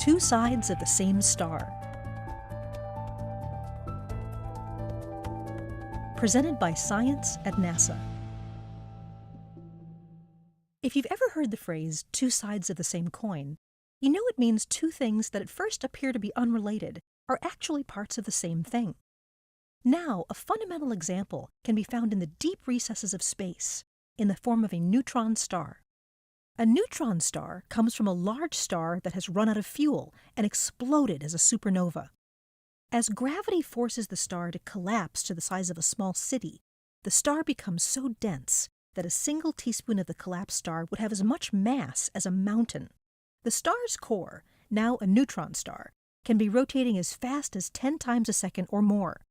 Two sides of the same star. Presented by Science at NASA. If you've ever heard the phrase, two sides of the same coin, you know it means two things that at first appear to be unrelated are actually parts of the same thing. Now, a fundamental example can be found in the deep recesses of space, in the form of a neutron star. A neutron star comes from a large star that has run out of fuel and exploded as a supernova. As gravity forces the star to collapse to the size of a small city, the star becomes so dense that a single teaspoon of the collapsed star would have as much mass as a mountain. The star's core, now a neutron star, can be rotating as fast as 10 times a second or more.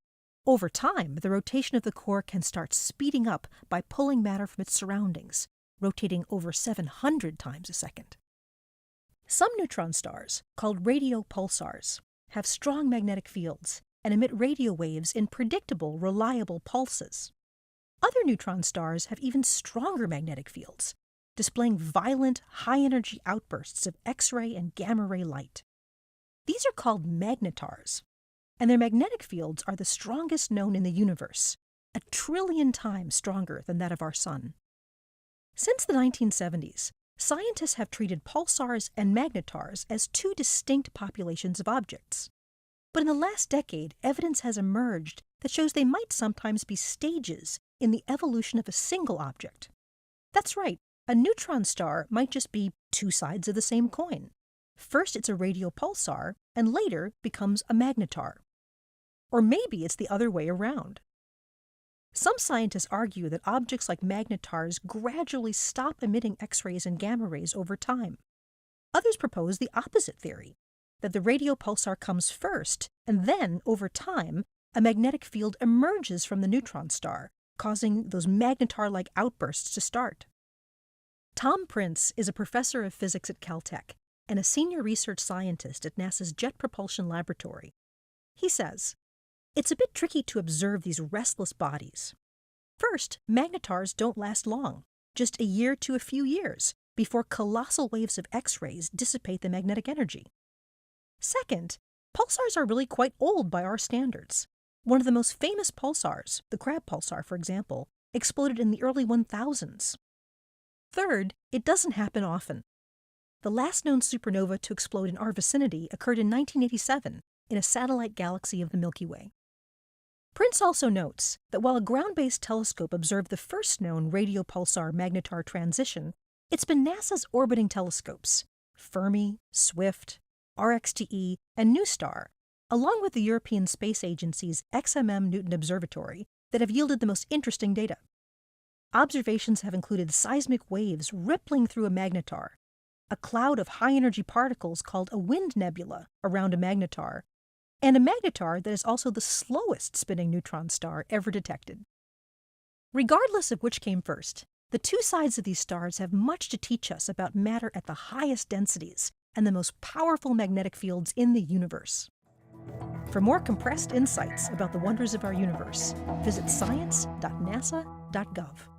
Over time, the rotation of the core can start speeding up by pulling matter from its surroundings, rotating over 700 times a second. Some neutron stars, called radio pulsars, have strong magnetic fields and emit radio waves in predictable, reliable pulses. Other neutron stars have even stronger magnetic fields, displaying violent, high-energy outbursts of X-ray and gamma-ray light. These are called magnetars, and their magnetic fields are the strongest known in the universe, 1 trillion times stronger than that of our Sun. Since the 1970s, scientists have treated pulsars and magnetars as two distinct populations of objects. But in the last decade, evidence has emerged that shows they might sometimes be stages in the evolution of a single object. That's right, a neutron star might just be two sides of the same coin. First it's a radio pulsar, and later becomes a magnetar. Or maybe it's the other way around. Some scientists argue that objects like magnetars gradually stop emitting X-rays and gamma rays over time. Others propose the opposite theory, that the radio pulsar comes first, and then, over time, a magnetic field emerges from the neutron star, causing those magnetar-like outbursts to start. Tom Prince is a professor of physics at Caltech and a senior research scientist at NASA's Jet Propulsion Laboratory. He says, "It's a bit tricky to observe these restless bodies. First, magnetars don't last long, just a year to a few years, before colossal waves of X-rays dissipate the magnetic energy. Second, pulsars are really quite old by our standards. One of the most famous pulsars, the Crab pulsar, for example, exploded in the early 1000s. Third, it doesn't happen often. The last known supernova to explode in our vicinity occurred in 1987 in a satellite galaxy of the Milky Way." Prince also notes that while a ground-based telescope observed the first known radio pulsar-magnetar transition, it's been NASA's orbiting telescopes, Fermi, Swift, RxTE, and NuSTAR, along with the European Space Agency's XMM Newton Observatory, that have yielded the most interesting data. Observations have included seismic waves rippling through a magnetar, a cloud of high-energy particles called a wind nebula around a magnetar, and a magnetar that is also the slowest spinning neutron star ever detected. Regardless of which came first, the two sides of these stars have much to teach us about matter at the highest densities and the most powerful magnetic fields in the universe. For more compressed insights about the wonders of our universe, visit science.nasa.gov.